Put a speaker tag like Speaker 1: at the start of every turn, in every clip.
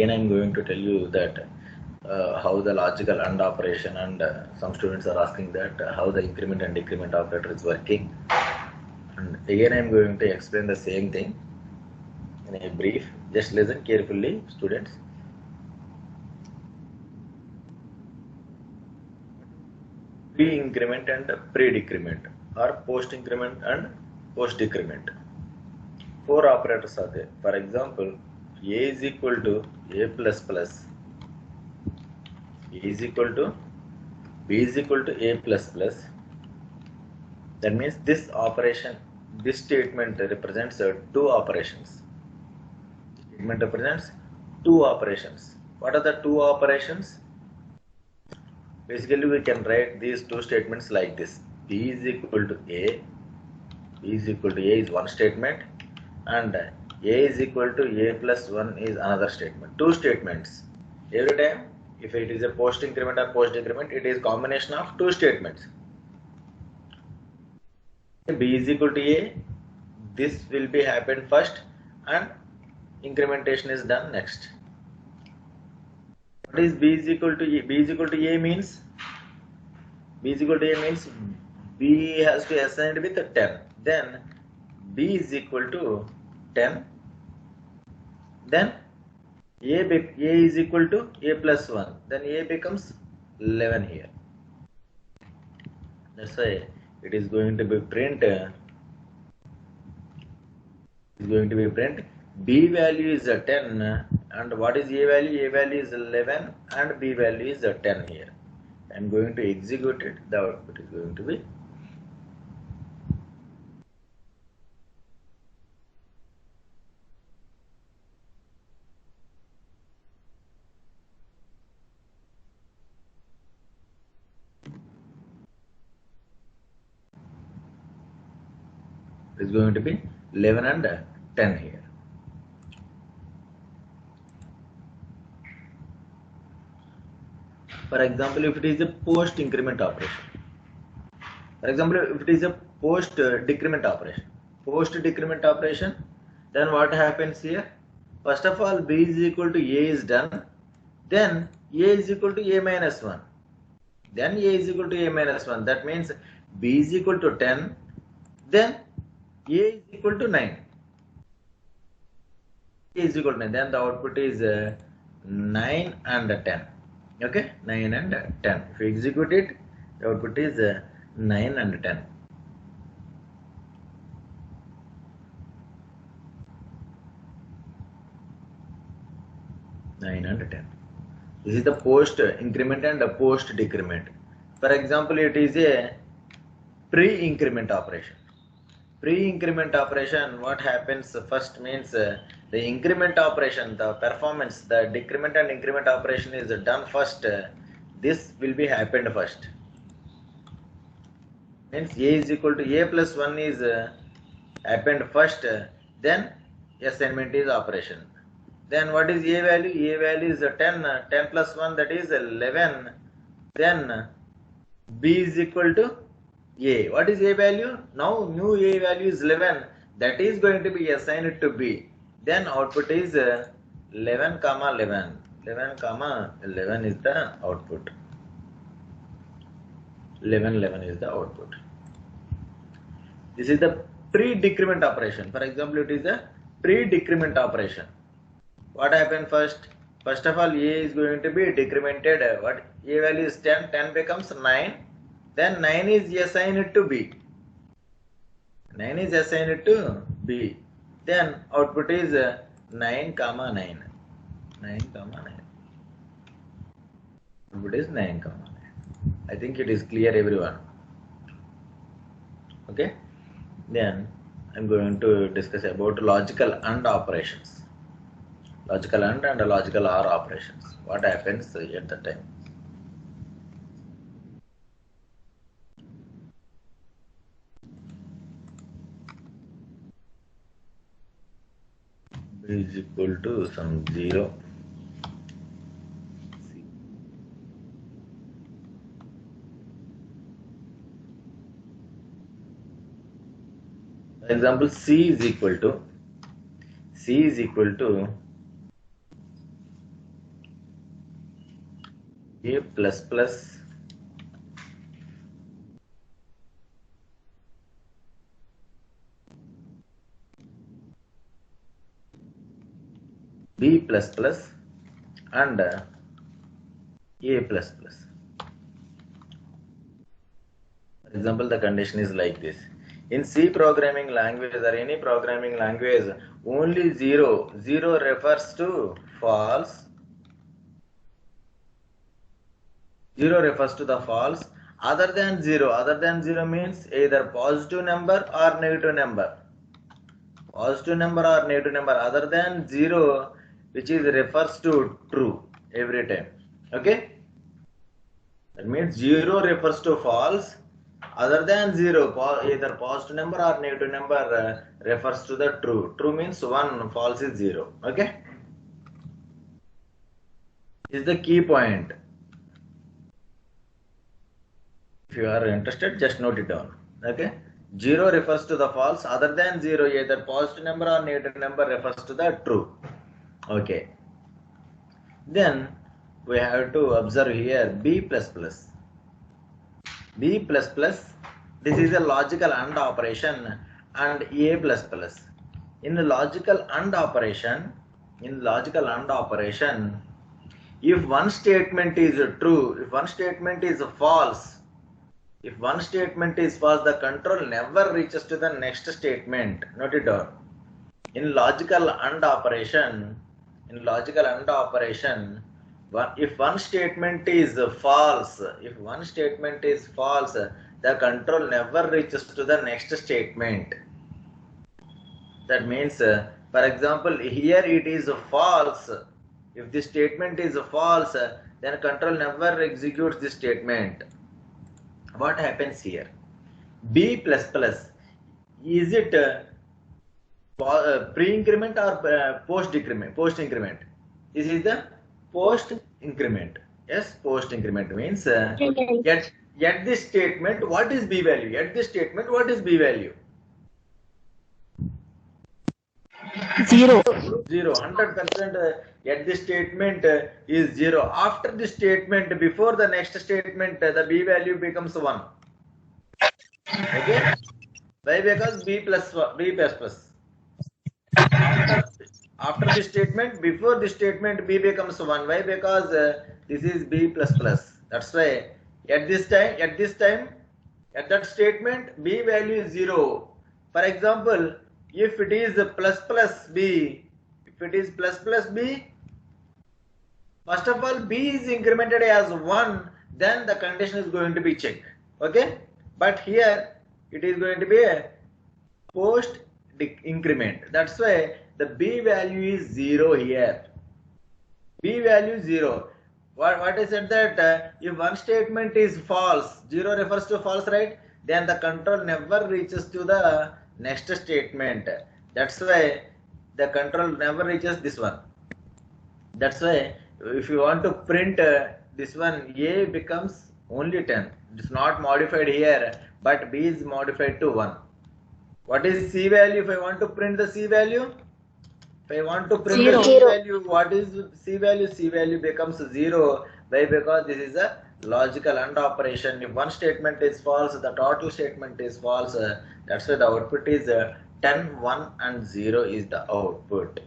Speaker 1: again I'm going to tell you that how the logical AND operation, and some students are asking that how the increment and decrement operator is working. And again I'm going to explain the same thing in a brief. Just listen carefully, students. Pre-increment and pre-decrement, or post-increment and post-decrement. 4 operators are there. For example, A is equal to A plus plus, A is equal to B is equal to A plus plus. That means this operation, this statement represents 2 operations. Statement represents 2 operations. What are the 2 operations? Basically, we can write these 2 statements like this. B is equal to A, B is equal to A is one statement, and A is equal to A plus 1 is another statement. 2 statements. Every time, if it is a post increment or post decrement, it is combination of 2 statements. B is equal to A, this will be happened first, and incrementation is done next. What is B is equal to A? B is equal to A means, B is equal to A means B has to assign with 10. Then B is equal to 10. Then A is equal to A plus 1. Then A becomes 11 here. That's why it is going to be print. B value is 10, and what is A value? A value is 11 and B value is 10 here. I am going to execute it. The output is going to be it is going to be 11 and 10 here. For example, if it is a post increment operation, post decrement operation, then what happens here? First of all, B is equal to A is done, then A is equal to A minus 1, then A is equal to A minus 1. That means B is equal to 10, then A is equal to 9. A is equal to 9. Then the output is 9 and 10. Okay, 9 and 10. If you execute it, the output is 9 and 10. This is the post increment and post decrement. For example, it is a pre-increment operation. Pre-increment operation, what happens first means the increment operation, the performance, the decrement and increment operation is done first. This will be happened first. Means A is equal to A plus 1 is happened first, then assignment is operation. Then what is A value? A value is 10, 10 plus 1, that is 11. Then B is equal to A. What is A value? Now new A value is 11. That is going to be assigned to B. Then output is 11 comma 11. 11 comma 11 is the output. 11 is the output. This is the pre-decrement operation. For example, it is a pre-decrement operation. What happened first? First of all, A is going to be decremented. What A value is 10, 10 becomes 9. Then 9 is assigned to B. 9 is assigned to B. Then output is 9 comma 9. 9 comma 9. Output is 9 comma 9. I think it is clear, everyone. Okay. Then I am going to discuss about logical AND operations. Logical AND and logical OR operations. What happens at the time? B is equal to some 0. For example, C is equal to A plus plus B plus plus and A plus plus. For example, the condition is like this. In C programming language or any programming language, only 0 refers to false. 0 refers to the false. Other than 0 means either positive number or negative number. Positive number or negative number other than 0, which is refers to true every time. Okay? That means 0 refers to false. Other than 0, either positive number or negative number refers to the true. True means 1, false is 0. Okay? This is the key point. If you are interested, just note it down. Okay? 0 refers to the false. Other than 0, either positive number or negative number refers to the true. Okay. Then we have to observe here B plus plus. B plus plus, this is a logical AND operation, and A plus plus. In the logical AND operation, if one statement is true, if one statement is false, the control never reaches to the next statement. Note it down. In logical AND operation, if one statement is false, the control never reaches to the next statement. That means, for example, here it is false. If the statement is false, then control never executes this statement. What happens here? B plus plus, is it pre-increment or post-increment? Post-increment. This is the post-increment. Yes, post-increment means at this statement, what is B value? At this statement, what is B value?
Speaker 2: 0.
Speaker 1: 100% at this statement is 0. After this statement, before the next statement, the B value becomes 1. Okay? Why? Because B plus plus. After this statement, before this statement, B becomes 1. Why? Because this is B plus plus. That's why at that statement, B value is 0. For example, if it is plus plus B, first of all, B is incremented as 1, then the condition is going to be checked. Okay? But here, it is going to be a post increment. That's why the B value is 0 here. B value is 0. What I said that if one statement is false, 0 refers to false, right? Then the control never reaches to the next statement. That's why the control never reaches this one. That's why if you want to print this one, A becomes only 10. It's not modified here, but B is modified to 1. What is C value? If I want to print the C value, the C value, what is C value? C value becomes 0. Why? Because this is a logical AND operation. If one statement is false, the total statement is false. That's why the output is 10, 1 and 0 is the output.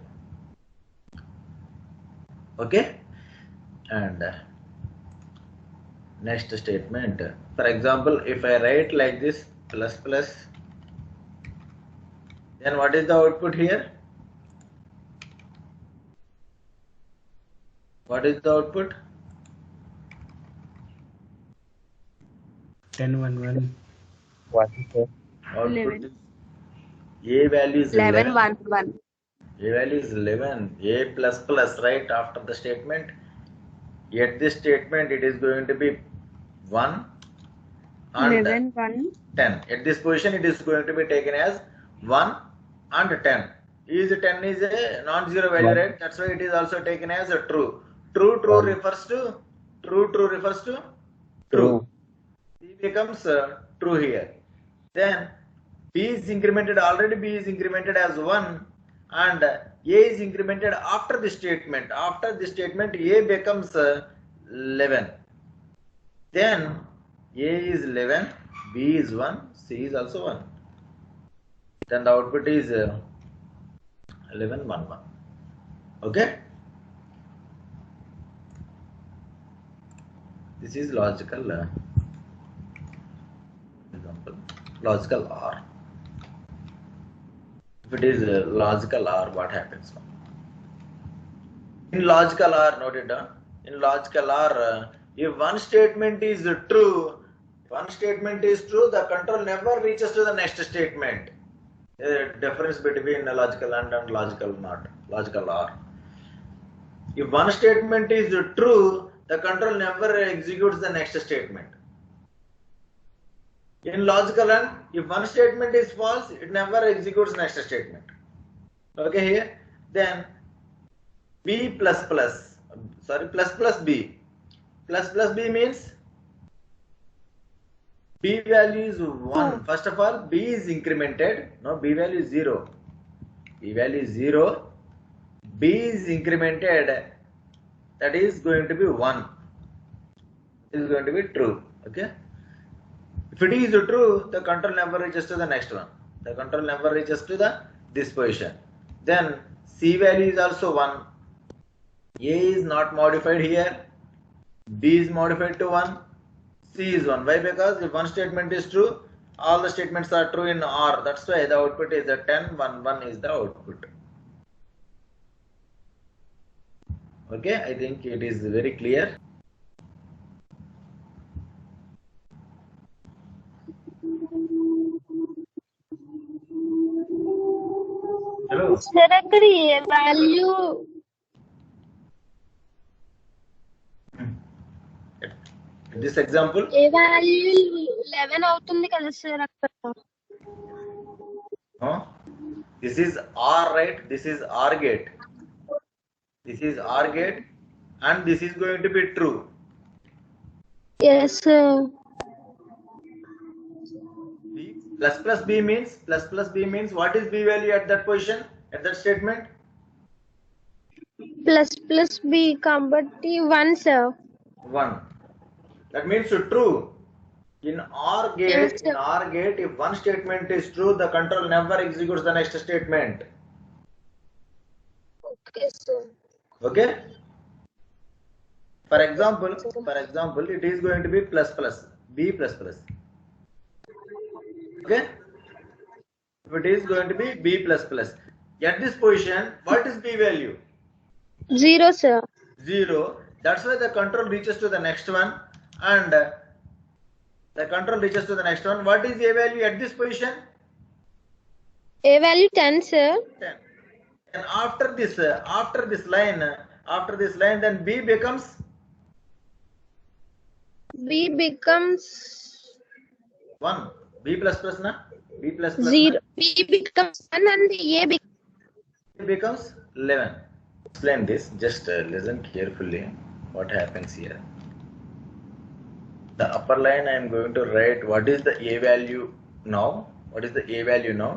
Speaker 1: Okay? And next statement. For example, if I write like this, plus plus, then what is the output here? What is the output?
Speaker 3: 10, 1, 1.
Speaker 4: What is it?
Speaker 1: Output is A value is
Speaker 2: 11, 1, 1.
Speaker 1: A value is 11. A plus plus, right, after the statement. At this statement, it is going to be 1 and
Speaker 2: 11, 1.
Speaker 1: 10. At this position, it is going to be taken as 1 and 10. Is 10 is a non-zero value, right? That's why it is also taken as a true. True refers to true. C becomes true here. Then B is incremented, already B is incremented as 1 and A is incremented after this statement. After this statement, A becomes 11. Then A is 11, B is 1, C is also 1. Then the output is 11, 1, 1. Okay? This is logical example. Logical OR. If it is logical OR, what happens now? In logical OR, note it down. In logical OR, if one statement is true, the control never reaches to the next statement. Difference between logical and logical not. Logical OR. If one statement is true, the control never executes the next statement. In logical AND, if one statement is false, it never executes next statement. Okay, here. Then B plus plus, sorry, plus plus B. Plus plus B means B value is 1. First of all, B is incremented. No, B value is 0. B value is 0. B is incremented. That is going to be 1. This is going to be true. Okay. If it is true, the control never reaches to the next one. The control never reaches to this position. Then C value is also 1. A is not modified here. B is modified to 1. C is 1. Why? Because if one statement is true, all the statements are true in OR. That's why the output is the 10, 1, 1 is the output. Okay, I think it is very clear. Hello.
Speaker 2: Sir, అక్కడ A value
Speaker 1: This example.
Speaker 2: A value 11 అవుతుంది కదా sir అక్కడ.
Speaker 1: This is OR, right? This is OR gate. This is OR gate, and this is going to be true.
Speaker 2: Yes sir.
Speaker 1: B plus B means what is B value at that position, at that statement?
Speaker 2: Plus B కాబట్టి 1 sir.
Speaker 1: 1. That means true. In OR gate,
Speaker 2: Yes, sir.
Speaker 1: if one statement is true, the control never executes the next statement.
Speaker 2: Okay sir.
Speaker 1: Okay. For example, it is going to be plus plus B plus plus. Okay. If it is going to be B plus plus, at this position, what is B value?
Speaker 2: 0 sir.
Speaker 1: 0. That's why the control reaches to the next one, and the control reaches to the next one. What is A value at this position?
Speaker 2: A value 10 sir.
Speaker 1: 10. And after this line, then B becomes
Speaker 2: B becomes
Speaker 1: 1. B plus plus na? B plus plus
Speaker 2: 0. B becomes 1 and A
Speaker 1: becomes 11. Explain this. Just listen carefully. What happens here? The upper line I am going to write what is the A value now. What is the A value now?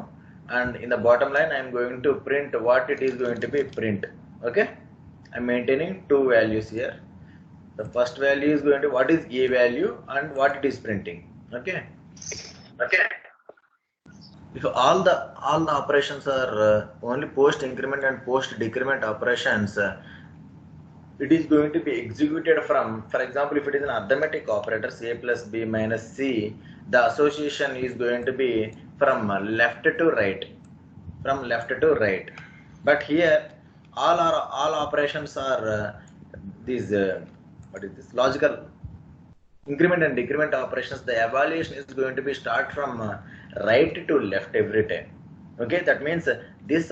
Speaker 1: And in the bottom line I am going to print what it is going to be print. Okay? I am maintaining two values here. The first value is going to what is A value and what it is printing. Okay? Okay. If all the operations are only post increment and post decrement operations, it is going to be executed from, for example, if it is an arithmetic operator, A plus B minus C, the association is going to be from left to right. From left to right. But here, all operations are these, what is this? Logical increment and decrement operations. The evaluation is going to be start from right to left every time. Okay, that means this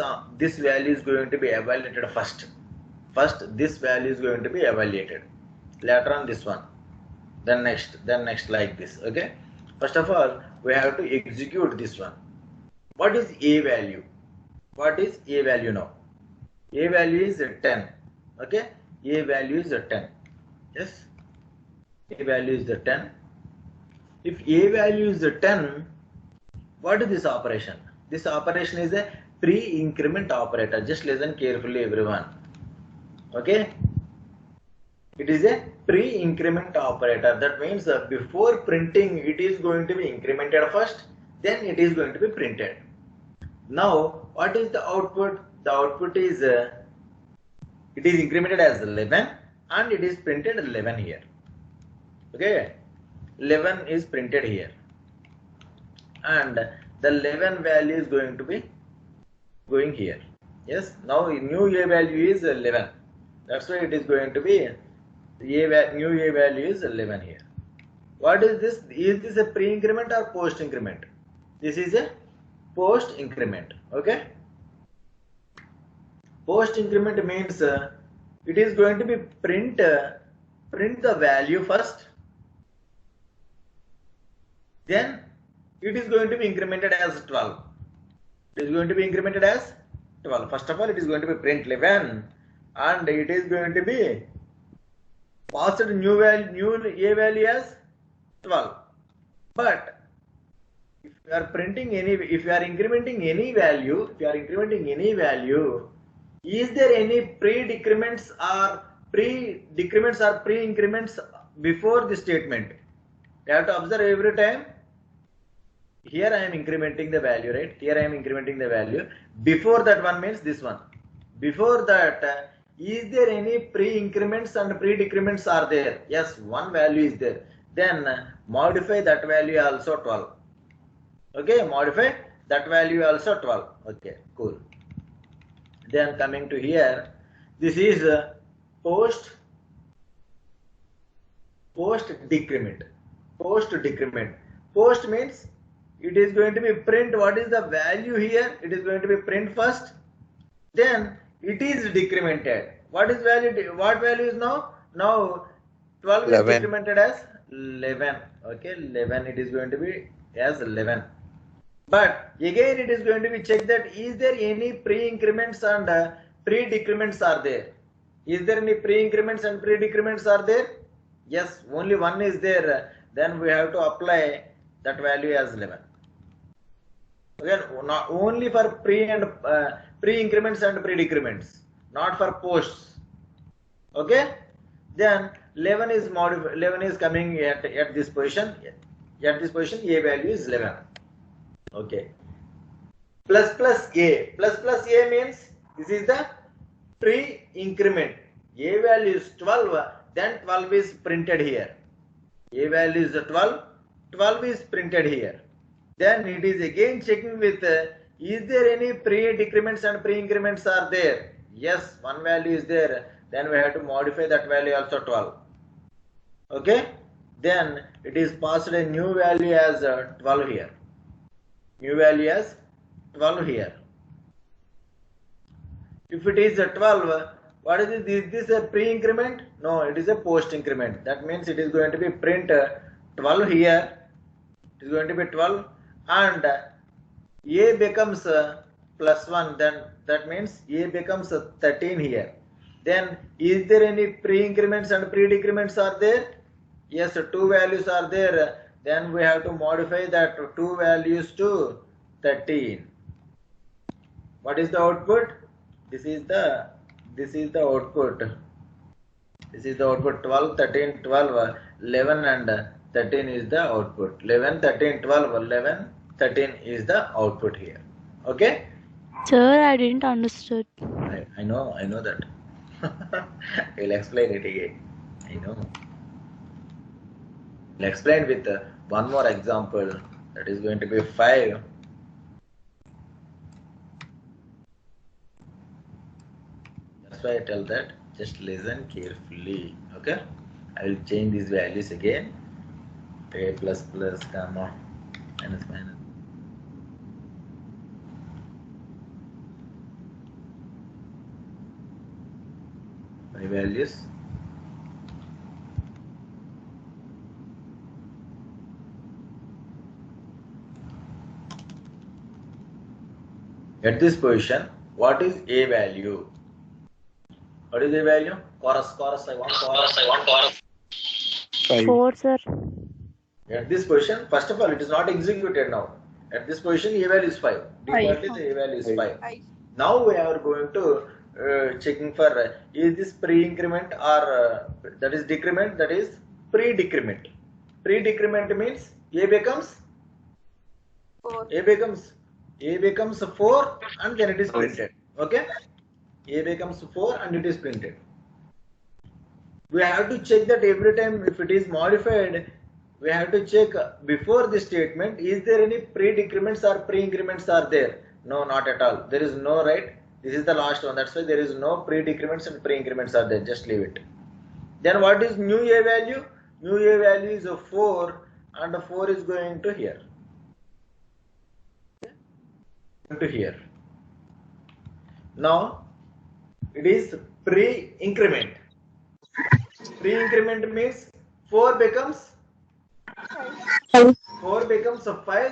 Speaker 1: value is going to be evaluated first. First, this value is going to be evaluated. Later on, this one. Then next, like this. Okay. First of all, we have to execute this one. What is A value? What is A value now? A value is 10. Okay. A value is 10. Yes. A value is 10. If A value is 10, what is this operation? This operation is a pre-increment operator. Just listen carefully, everyone. Okay. It is a pre-increment operator. That means before printing, it is going to be incremented first, then it is going to be printed. Now, what is the output? The output is it is incremented as 11 and it is printed 11 here. Okay, 11 is printed here, and the 11 value is going to be going here. Yes, now new A value is 11. That's why it is going to be new A value is 11 here. What is this? Is this a pre-increment or post-increment? This is a post-increment. Okay. Post-increment means it is going to be print the value first, then it is going to be incremented as 12. It is going to be incremented as 12. First of all, it is going to be print 11 and it is going to be passed new A value as 12. But if you are printing if you are incrementing any value, is there any pre-decrements or pre-increments before the statement? You have to observe every time. Here I am incrementing the value, right? Here I am incrementing the value. Before that one means this one. Before that, is there any pre-increments and pre-decrements are there? Yes, one value is there. Then modify that value also 12. Okay, modify that value also 12. Okay, cool. Then coming to here, this is post decrement. Post means it is going to be print. What is the value here? It is going to be print first, then it is decremented. What is value? What value is now? Now 12 is decremented as 11. Okay, 11. It is going to be as 11. But again, it is going to be checked that is there any pre-increments and pre-decrements are there? Is there any pre-increments and pre-decrements are there? Yes, only one is there. Then we have to apply that value as 11. Again, not only for pre-increments and pre-decrements, not for posts. Okay. Then 11 is modified. 11 is coming at this position. At this position, A value is 11. Okay. Plus A. Plus A means this is the pre-increment. A value is 12. Then 12 is printed here. A value is 12. 12 is printed here. Then it is again checking with is there any pre-decrements and pre-increments are there? Yes, one value is there. Then we have to modify that value also 12. Okay. Then it is passed a new value as 12 here. New value as 12 here. If it is a 12, what is it? Is this a pre-increment? No, it is a post-increment. That means it is going to be print 12 here. It is going to be 12 and A becomes plus 1. Then that means A becomes 13 here. Then is there any pre-increments and pre-decrements are there? Yes, two values are there. Then we have to modify that two values to 13. What is the output? This is the output. This is the output. 12, 13, 12, 11 and 13 is the output. 11, 13, 12, 11, 13 is the output here. Okay?
Speaker 2: Sir, I didn't understood.
Speaker 1: I know that. I will explain it again. I know. I'll explain with one more example. That is going to be 5. That's why I tell that. Just listen carefully. Okay? I will change these values again. A plus plus comma minus minus. My values. At this position, what is A value? What is A value? Chorus. I want chorus.
Speaker 2: 4, sir.
Speaker 1: At this position, first of all, it is not executed now. At this position, A value is 5. Defaultly, the A value is 5. Now we are going to checking for is this pre-increment or that is decrement, that is pre-decrement. Pre-decrement means A becomes
Speaker 2: 4.
Speaker 1: A becomes 4 and then it is printed. Okay, A becomes 4 and it is printed. We have to check that every time if it is modified, we have to check before the statement, is there any pre-decrements or pre-increments are there? No, not at all. There is no, right? This is the last one. That's why there is no pre-decrements and pre-increments are there. Just leave it. Then what is new A value? New A value is a 4 and 4 is going to here. To here. Now it is pre-increment. Pre-increment means 4 becomes 5,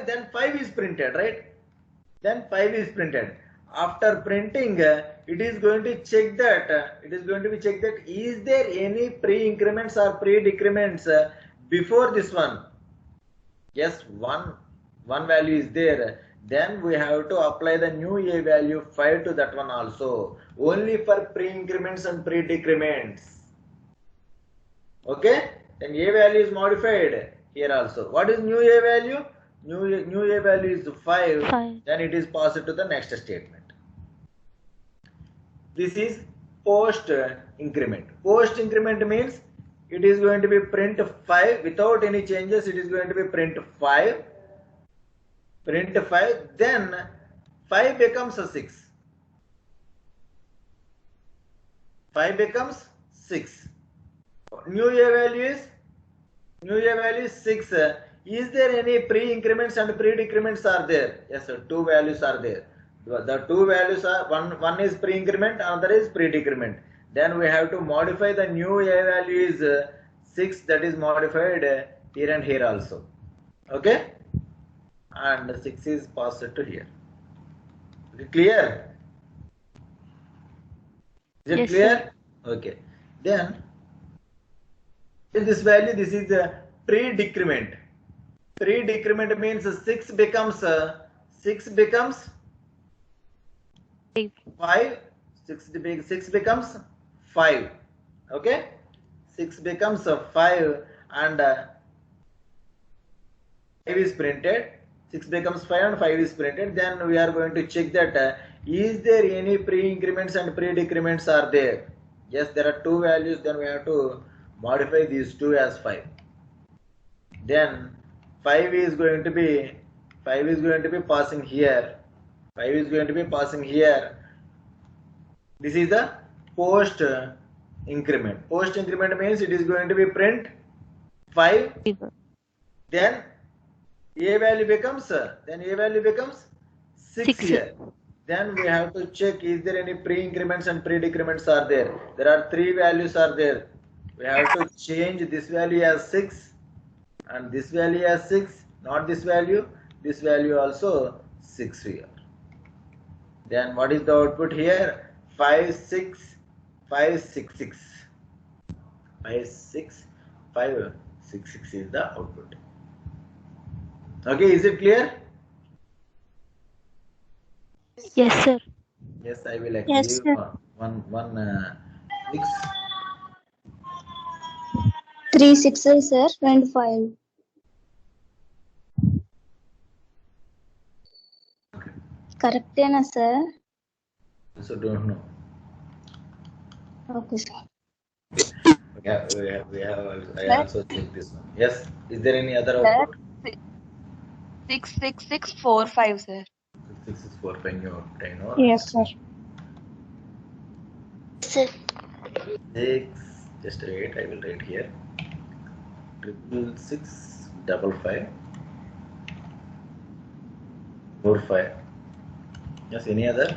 Speaker 1: then 5 is printed, right? Then 5 is printed. After printing, it is going to check that is there any pre-increments or pre-decrements before this one? Yes, one value is there. Then we have to apply the new A value 5 to that one also. Only for pre-increments and pre-decrements. Okay? Then A value is modified here also. What is new A value? New A value is 5. Then it is passed to the next statement. This is post increment. Post increment means it is going to be print 5 without any changes. It is going to be print 5. Print 5. Then 5 becomes a 6. 5 becomes 6. New A value is 6. Is there any pre-increments and pre-decrements are there? Yes, sir. 2 values are there. The 2 values are one is pre-increment, another is pre-decrement. Then we have to modify the new A value is 6, that is modified here and here also. Okay? And 6 is passed to here. Okay, clear? Is it
Speaker 2: Yes,
Speaker 1: clear? Sir. Okay. Then in this value, this is the pre-decrement. Pre-decrement means 6 becomes 5. 6 becomes 5. Okay, 6 becomes 5 and 5 is printed. 6 becomes 5 and 5 is printed. Then we are going to check that is there any pre-increments and pre-decrements are there? Yes, there are 2 values. Then we have to modify these 2 as 5. Then 5 is going to be passing here. 5 is going to be passing here. This is the post increment. Post increment means it is going to be print 5. Then A value becomes 6 here. Then we have to check is there any pre-increments and pre-decrements are there. There are 3 values are there. We have to change this value as 6 and this value as 6. Not this value. This value also 6 here. Then what is the output here? 5 6 5 6 6. 5 6 5 6 6 is the output. Okay, is it clear?
Speaker 2: Yes, sir.
Speaker 1: Yes, I will actually
Speaker 2: Yes, sir.
Speaker 1: one 6.
Speaker 2: 3 6s, sir, and 5. Correct, na, sir?
Speaker 1: So don't know.
Speaker 2: Okay, sir.
Speaker 1: We have I also check this one. Yes. Is there any other output?
Speaker 3: 6 6 6 4 5, sir.
Speaker 1: 6 6 4 5 you obtain or
Speaker 2: Yes, sir. Sir.
Speaker 1: 6. Just wait. I will write here. 6 5 5 4 5. Yes. Any other?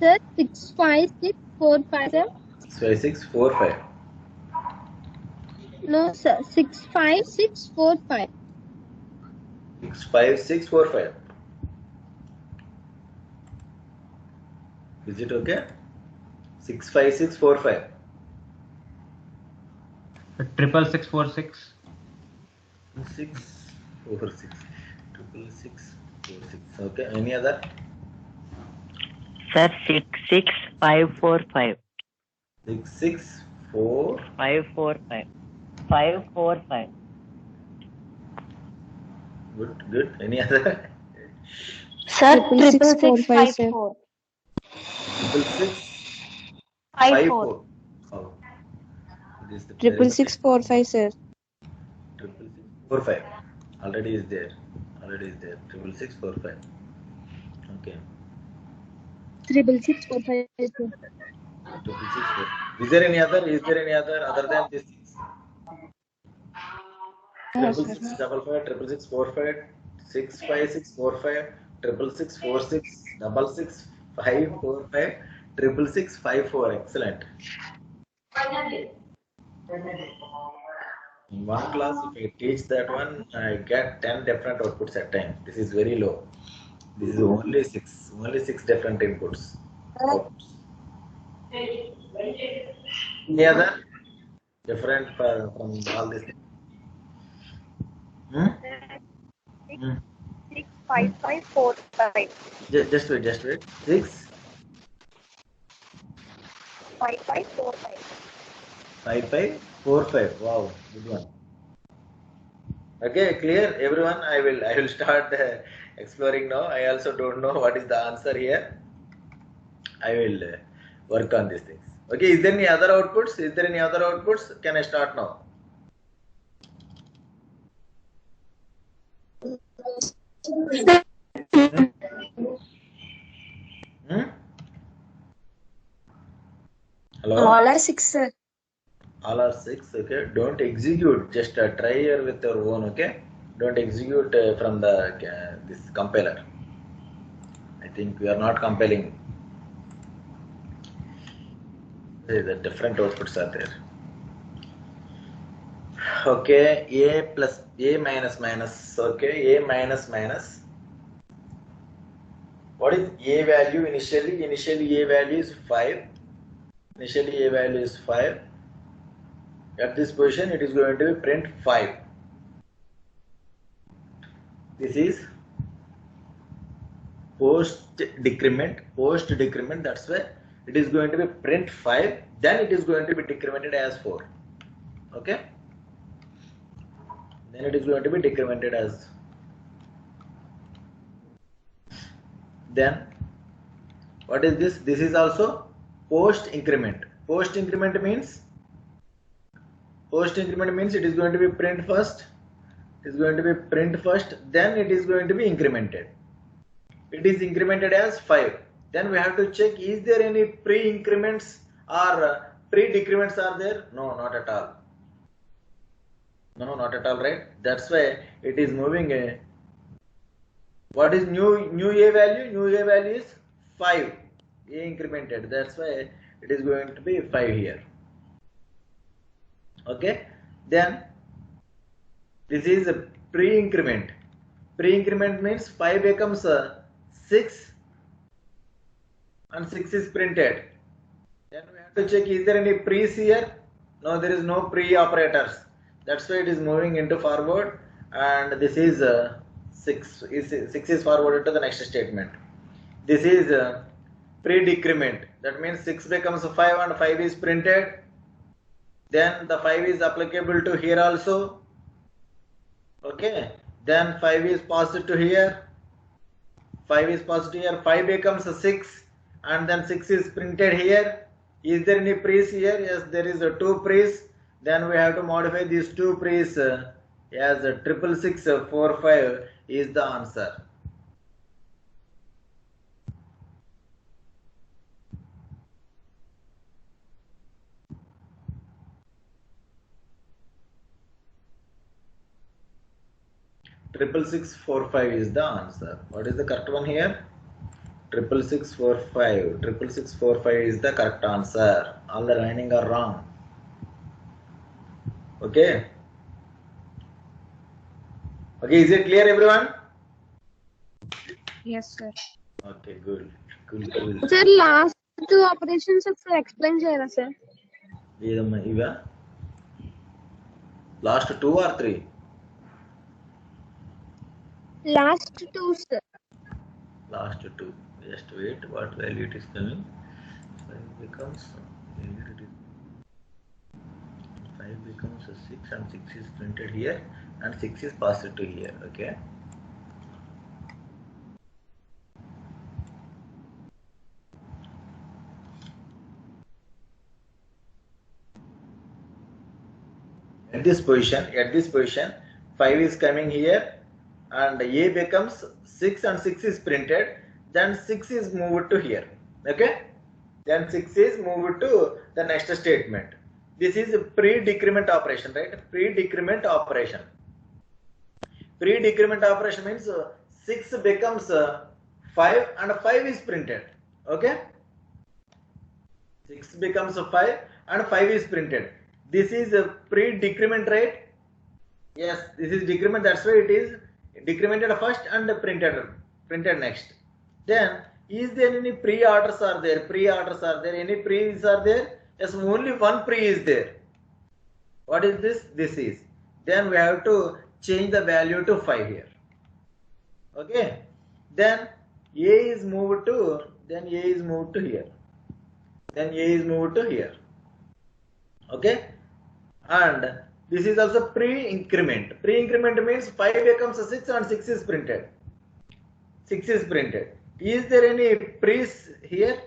Speaker 2: Sir, 6 5 6 4 5, sir.
Speaker 1: 6 5 6 4 5.
Speaker 2: No, sir. 6 5 6 4 5.
Speaker 1: 6 5 6 4 5. Is it okay? 6 5 6 4 5.
Speaker 4: 6 4 6.
Speaker 1: 6 4 6. 6 6 4 6. Okay. Any other?
Speaker 5: Sir, 66545.
Speaker 1: 664
Speaker 5: 545. 545.
Speaker 1: good. Any other?
Speaker 3: Sir,
Speaker 2: 66645,
Speaker 3: 66654.
Speaker 1: 66654. Oh, it is the
Speaker 2: Triple
Speaker 1: terrible.
Speaker 2: 645, sir.
Speaker 1: 66645 already is there. 66645. Okay.
Speaker 2: 66645, sir.
Speaker 1: 666. Is there any other? Other than this?
Speaker 2: No,
Speaker 1: Triple
Speaker 2: sir.
Speaker 1: six double five, 66645, 65645, 66646, 66545, 66654. Excellent. In one class, if I teach that one, I get 10 different outputs at time. This is very low. This is only six different inputs. Outputs. Any other different from all these things? Hmm? Hmm.
Speaker 3: 65545.
Speaker 1: Just wait.
Speaker 3: 5545.
Speaker 1: 65545. Wow, good one. Okay, clear, everyone. I will start exploring now. I also don't know what is the answer here. I will work on these things. Okay, is there any other outputs? Can I start now? Hmm? Hello?
Speaker 2: All are 6, sir.
Speaker 1: All are 6. Okay, don't execute. Just try here with your own. Okay, don't execute from the this compiler. I think we are not compiling. The different outputs are there. Okay, a plus a minus minus. Okay, a minus minus. What is a value initially? Initially a value is 5. At this position it is going to be print 5. This is post decrement. That's why it is going to be print 5. Then it is going to be decremented as 4. Okay. Then it is going to be decremented as. Then what is this? This is also post increment. Post increment means it is going to be print first. Then it is going to be incremented. It is incremented as 5. Then we have to check, is there any pre-increments or pre-decrements are there? No, not at all. No, not at all, right? That's why it is moving a. What is new a value? New a value is 5. A incremented. That's why it is going to be 5 here. Okay. Then this is a pre-increment. Pre-increment means 5 becomes 6 and 6 is printed. Then we have to check, is there any pre's here? No, there is no pre-operators. That's why it is moving into forward, and this is 6 is forwarded to the next statement. This is pre-decrement. That means 6 becomes 5 and 5 is printed. Then the 5 is applicable to here also. Okay. Then 5 is passed to here. 5 becomes 6 and then 6 is printed here. Is there any pre's here? Yes, there is 2 pre's. Then we have to modify these 2 pre's as 66645 is the answer. Triple 645 is the answer. What is the correct one here? 66645. 66645 is the correct answer. All the remaining are wrong. Okay. Okay, is it clear, everyone?
Speaker 2: Yes, sir.
Speaker 1: Okay, good. Cool.
Speaker 2: Sir, last 2 operations explain cheyara, sir.
Speaker 1: Iva? Last 2 or 3?
Speaker 2: Last 2, sir.
Speaker 1: Last 2. Just wait. What value it is coming? 5 becomes 5 becomes a 6 and 6 is printed here and 6 is passed to here. Okay. At this position 5 is coming here and A becomes 6 and 6 is printed, then 6 is moved to here. Okay, then 6 is moved to the next statement. This is a pre-decrement operation, right? Pre-decrement operation. Pre-decrement operation means 6 becomes 5 and 5 is printed. Okay, 6 becomes 5 and 5 is printed. This is a pre-decrement, right? Yes, this is decrement. That's why it is decremented first and printed next. Then, is there any pre-orders are there? Pre-orders are there? Any pre's are there? Yes, only one pre is there. What is this? This is. Then we have to change the value to 5 here. Okay. Then A is moved to. Then A is moved to here. Then A is moved to here. Okay. And this is also pre-increment. Pre-increment means 5 becomes 6 and 6 is printed. 6 is printed. Is there any pre's here?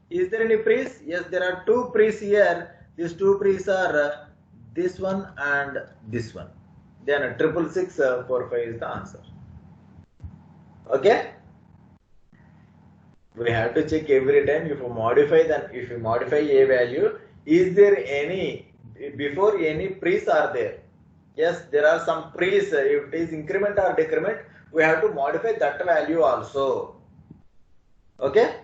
Speaker 1: Is there any pre's? Yes, there are 2 pre's here. These 2 pre's are this one and this one. Then 66645 is the answer. Okay. We have to check every time. If you modify a value, is there any before any pre's are there? Yes, there are some pre's. If it is increment or decrement, we have to modify that value also. Okay,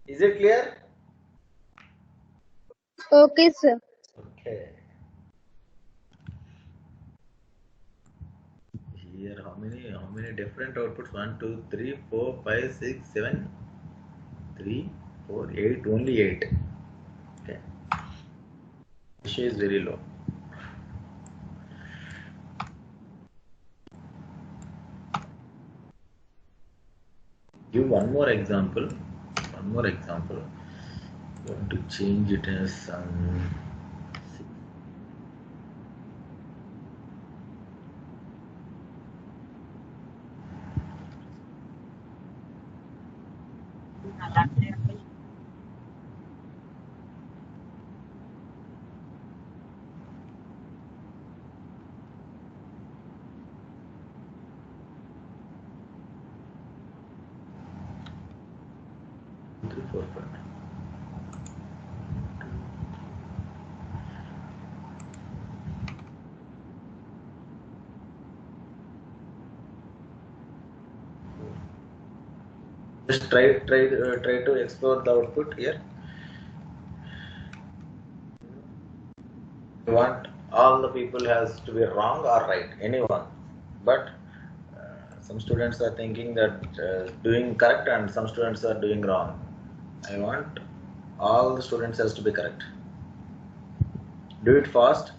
Speaker 1: is it clear?
Speaker 2: Okay, sir.
Speaker 1: Okay. Here how many different outputs? 1, 2, 3, 4, 5, 6, 7, 3, 4, 8. Only 8. Okay. Ratio is very low. Give one more example. I'm going to change it as some. Three, four, five. Just try to explore the output here. You want all the people has to be wrong or right, anyone, but some students are thinking that doing correct and some students are doing wrong. I want all the students has to be correct. Do it fast.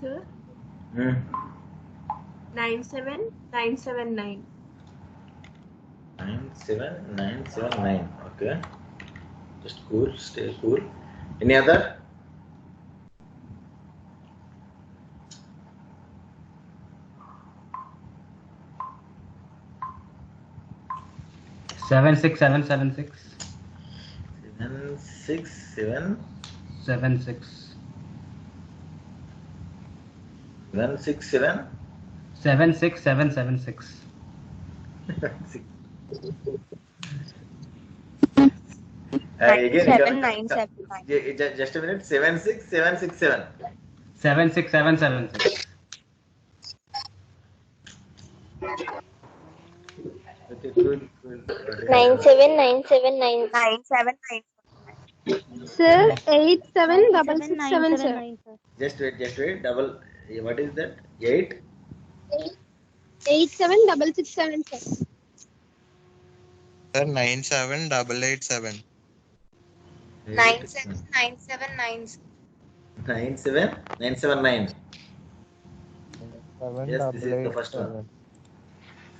Speaker 6: Sir, 97979.
Speaker 1: 97979. Okay. Just cool. Stay cool. Any other?
Speaker 4: Seven six seven seven six.
Speaker 1: 767.
Speaker 4: 76.
Speaker 1: 167.
Speaker 4: 76776.
Speaker 1: Again,
Speaker 3: 97979.
Speaker 1: just a minute. 76767.
Speaker 4: 76776.
Speaker 1: Okay, cool.
Speaker 2: 97979.
Speaker 3: 979.
Speaker 2: Sir, 876667, sir.
Speaker 1: Just wait. Double. What is that? 8.
Speaker 2: 87667, sir.
Speaker 6: Sir, 97887.
Speaker 3: 97979.
Speaker 1: 97979. Yes, this is the first one.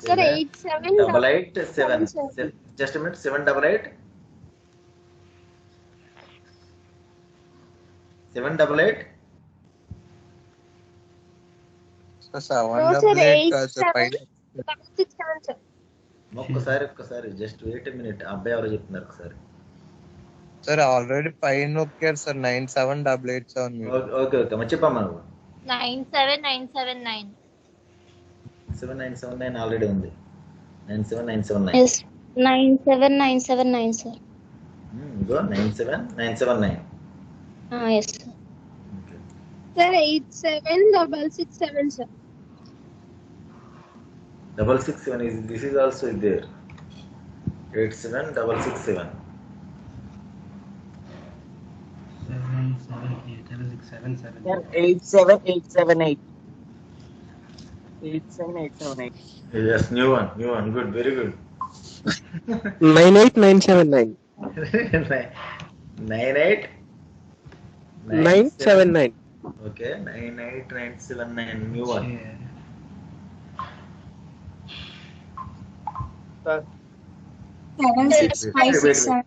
Speaker 2: Sir,
Speaker 1: 8787.
Speaker 2: sir.
Speaker 1: Just a minute. 788. 788.
Speaker 6: So 7
Speaker 2: No, sir,
Speaker 6: double 8 కాదు sir
Speaker 2: 876667, sir.
Speaker 1: ఒక్కసారి just wait minute. అబ్బాయి ఎవరో చెప్తున్నారు ఒకసారి.
Speaker 6: Sir already పైన నొక్కారు sir 97887 మీరు.
Speaker 1: Okay మరి చెప్పమ్మా నువ్వు.
Speaker 3: 97979.
Speaker 1: 7979 ఆల్రెడీ ఉంది. 97979.
Speaker 2: Yes, 97979, sir.
Speaker 1: Go 97979.
Speaker 2: Yes, sir.
Speaker 1: Okay.
Speaker 2: Sir, 87667, sir.
Speaker 1: 667 is this is also there. 87667.
Speaker 4: 77877.
Speaker 5: 87878. 87878.
Speaker 1: Yes, new one. Good, very good.
Speaker 7: 98979.
Speaker 1: 98979. Okay, 98979, new one.
Speaker 4: Yeah.
Speaker 5: Sir,
Speaker 2: 76567.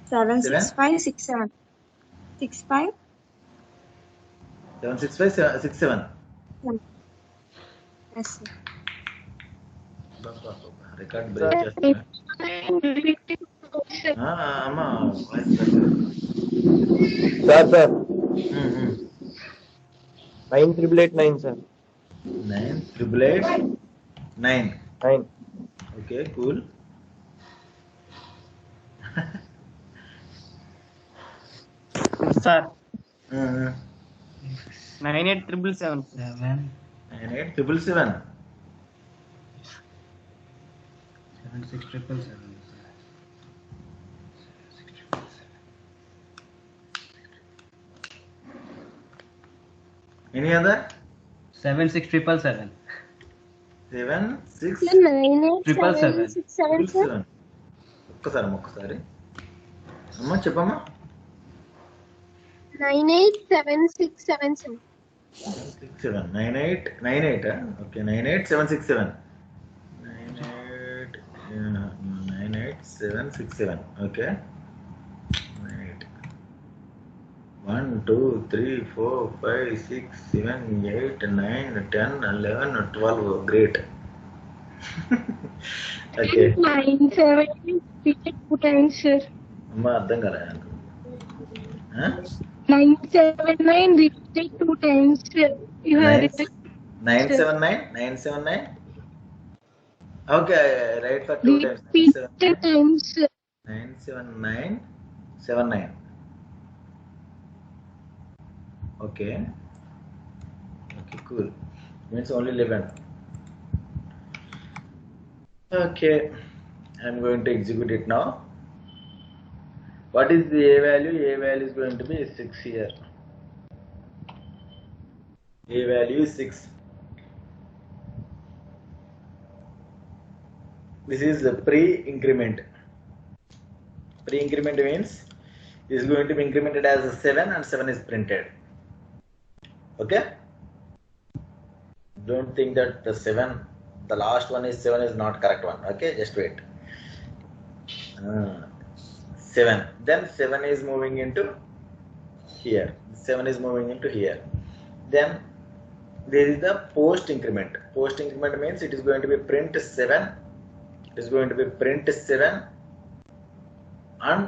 Speaker 3: 76567. 65.
Speaker 1: 76567.
Speaker 3: Yes, sir.
Speaker 1: Record break చేస్తున్నా. అమ్మా
Speaker 7: Sir. 98889, sir.
Speaker 1: 98889.
Speaker 7: 9.
Speaker 1: Okay, cool.
Speaker 5: sir. 98777.
Speaker 4: 7
Speaker 1: 98777.
Speaker 4: 76777.
Speaker 1: Any other?
Speaker 4: 76777.
Speaker 1: 76.
Speaker 2: Sir, 98767, sir.
Speaker 1: ఒక్కసారి అమ్మా చెప్పమ్మా.
Speaker 2: 98767, sir.
Speaker 1: 67 98 okay 98767. 98767. Okay 1 2 3 4 5 6 7 8 9 10 11 12. Great. Okay
Speaker 2: 978 repeated 2 times, sir.
Speaker 1: అమ్మా అర్థం కాలే.
Speaker 2: 979 repeated 2 times, sir. You have repeated.
Speaker 1: 979. Okay, right for 2 times.
Speaker 2: Repeated times, sir.
Speaker 1: 97979. Okay, cool. Means only 11. Okay, I'm going to execute it now. What is the A value? A value is going to be 6 here. A value is 6. This is the pre-increment. Pre-increment means this is going to be incremented as a 7 and 7 is printed. Okay? Don't think that the last one is 7 is not correct one. Okay, just wait. 7. Then 7 is moving into here. 7 is moving into here. Then there is the post increment. Post increment means it is going to be print 7. It is going to be print 7 and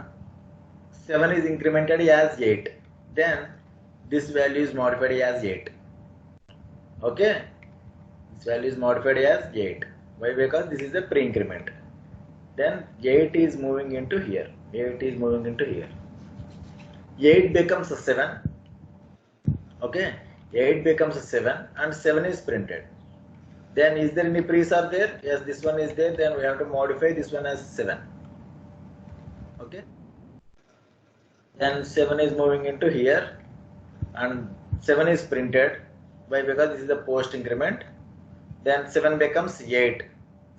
Speaker 1: 7 is incremented as 8. Then this value is modified as 8. Okay? This value is modified as 8. Why? Because this is a pre-increment. Then 8 is moving into here. 8 is moving into here. 8 becomes a 7. Okay? 8 becomes a 7 and 7 is printed. Then is there any pres are there? Yes, this one is there. Then we have to modify this one as 7. Okay. Then 7 is moving into here, and 7 is printed. Why? Because this is the post increment. Then 7 becomes 8.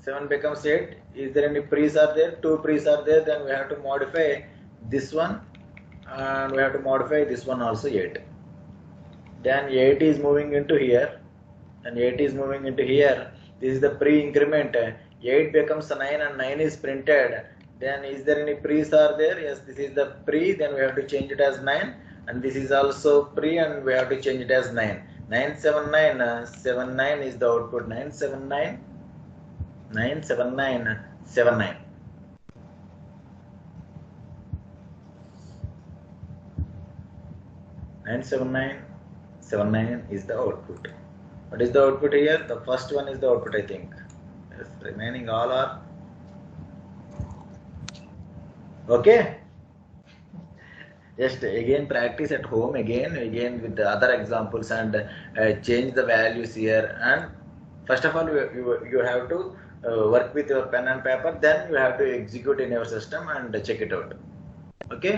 Speaker 1: 7 becomes 8. Is there any pre's are there? 2 pre's are there. Then we have to modify this one, and we have to modify this one also 8. Then 8 is moving into here, and 8 is moving into here. This is the pre-increment. 8 becomes 9, and 9 is printed. Then is there any pre's are there? Yes, this is the pre. Then we have to change it as 9, and this is also pre, and we have to change it as 9. 979 79 is the output. 979 979 79. And 7979 is the output. What is the output here? The first one is the output, I think. Yes, remaining all are okay. Just again practice at home again with the other examples, and change the values here. And first of all, you have to work with your pen and paper. Then you have to execute in your system and check it out. Okay.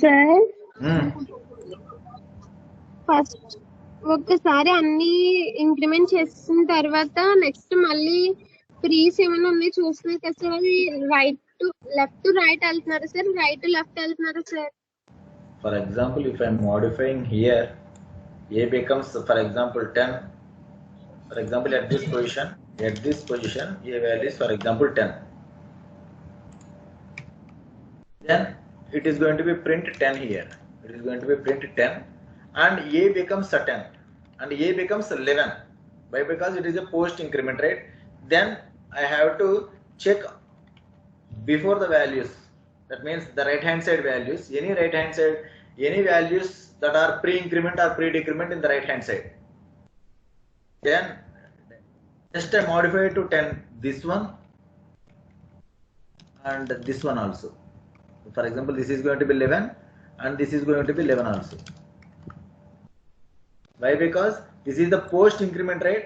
Speaker 2: Sir
Speaker 1: Hmm.
Speaker 2: First ఒక్కసారి అన్ని increment చేసిన తర్వాత next మళ్ళీ ప్రీస్ ఏమైనా ఉన్నాయి చూస్తున్నారు కదా sir, అది right to left to right వెళ్తున్నారు సార్, రైట్ టు లెఫ్ట్ వెళ్తున్నారు sir.
Speaker 1: For example, if I am modifying here, A becomes, for example, 10. For example, at this position, A value is, for example, 10. Then it is going to be print 10 here. It is going to be print 10, and A becomes a 10, and A becomes 11. Why? Because it is a post increment, right? Then I have to check before the values. That means the right hand side values, any right hand side, any values that are pre-increment or pre-decrement in the right hand side. Then just I modify it to 10, this one and this one also. For example, this is going to be 11, and this is going to be 11 also. Why? Because this is the post increment, right?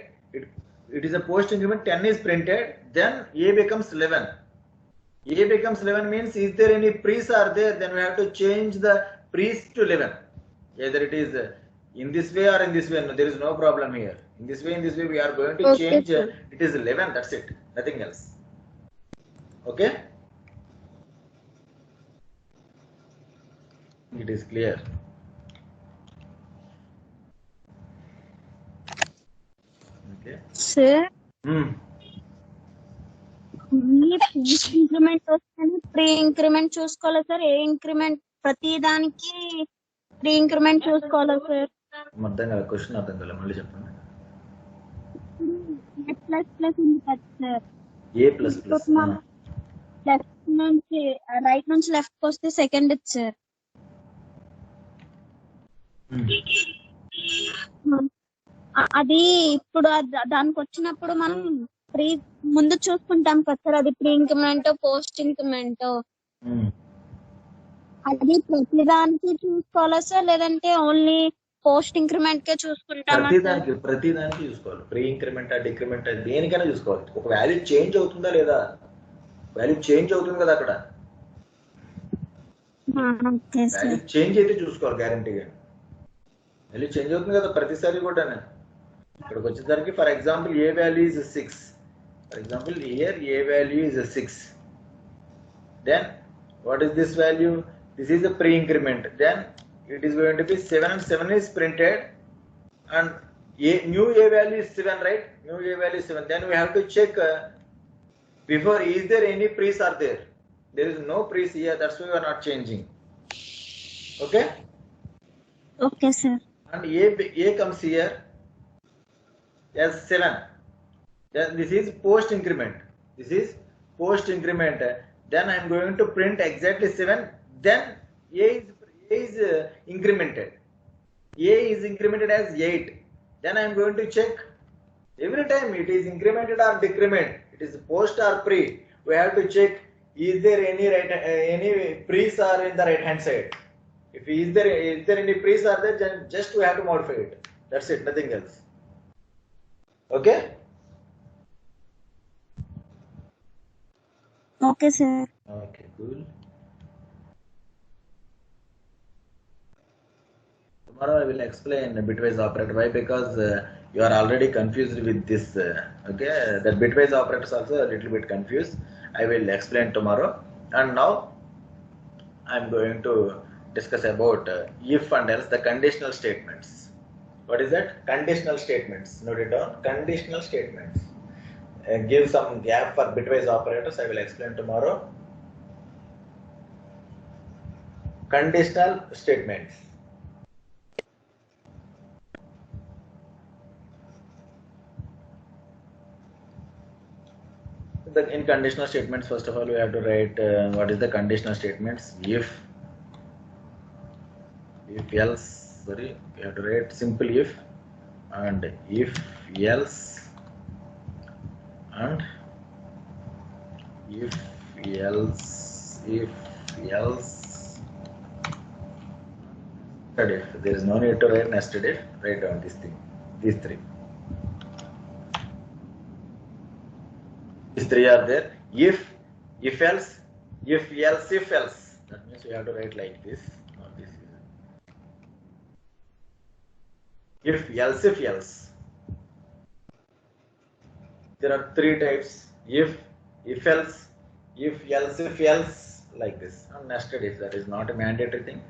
Speaker 1: It is a post increment. 10 is printed, then A becomes 11. A becomes 11 means, is there any pre's are there? Then we have to change the pre's to 11. Either it is in this way or in this way. No, there is no problem here. In this way, we are going to
Speaker 2: Okay,
Speaker 1: change.
Speaker 2: sir.
Speaker 1: It is 11. That's it. Nothing else. Okay. It is clear. Okay.
Speaker 8: Sir
Speaker 1: Hmm.
Speaker 8: Increment వస్తేనే pre increment చూసుకోవాలా sir? ఏ increment ప్రతి దానికి pre increment చూసుకోవాలా sir?
Speaker 1: అర్థం కాదు, question అర్థం కాలేదు, మళ్ళీ చెప్పండి.
Speaker 8: ప్లస్ ప్లస్ ఉంది కదా సార్,
Speaker 1: ఏ ప్లస్ ప్లస్
Speaker 8: లెఫ్ట్ నుంచి రైట్ నుంచి లెఫ్ట్ వస్తే సెకండ్ సార్. అది ఇప్పుడు దానికి వచ్చినప్పుడు మనం ప్రీ ముందు చూసుకుంటాం కదా సార్, అది ప్రీ ఇంక్రిమెంట్ పోస్ట్ ఇంక్రిమెంట్, అది ప్రతి దానికి చూసుకోవాలా సార్, లేదంటే ఓన్లీ పోస్ట్ ఇంక్రిమెంట్ కే చూసుకుంటామా సార్?
Speaker 1: ప్రతి దానికి చూసుకోవాలి. ప్రీ ఇంక్రిమెంట్ డిక్రిమెంట్ దేనికైనా చూసుకోవాలి. ఒక వాల్యూ చేంజ్ అవుతుందా లేదా? వాల్యూ చేంజ్ అవుతుంది కదా అక్కడ. వాల్యూ చేంజ్ అయితే చూసుకోవాలి గ్యారంటీగా. వాల్యూ చేంజ్ అవుతుంది కదా ప్రతిసారి కూడా. ఇక్కడికి వచ్చేసరికి for example A value is 6. For example here A value is 6. Then what is this value? This is the pre-increment. Then it is going to be 7, and 7 is printed, and new A value is 7, right? New A value is 7. Then we have to check before, is there any pre's are there? There is no pre's here. That's why we are not changing. Okay?
Speaker 8: Okay, sir.
Speaker 1: And A comes here as 7. Then this is post increment. This is post increment. Then I am going to print exactly 7. Then A is incremented. A is incremented as 8. Then I am going to check every time it is incremented or decrement. It is post or pre. We have to check, is there any pre's are in the right hand side. If is there any pre's are there, then just we have to modify it. That's it. Nothing else. Okay.
Speaker 8: Okay, sir.
Speaker 1: Okay, cool. Tomorrow I will explain the bitwise operator. Why? Because you are already confused with this. Okay, that bitwise operator is also a little bit confused. I will explain tomorrow. And now I am going to discuss about if and else, the conditional statements. What is that? Conditional statements. Note it down. Conditional statements. Give some gap for bitwise operators. I will explain tomorrow. Conditional statements. In conditional statements, first of all, we have to write what is the conditional statements. If else, sorry, we have to write simple if, and if else, and if else, nested if. There is no need to write nested if. Write down this thing, these three. These three are there. If else, if else. That means we have to write like this. Not this. If else. There are three types. If else, like this. And nested if. That is not a mandatory thing.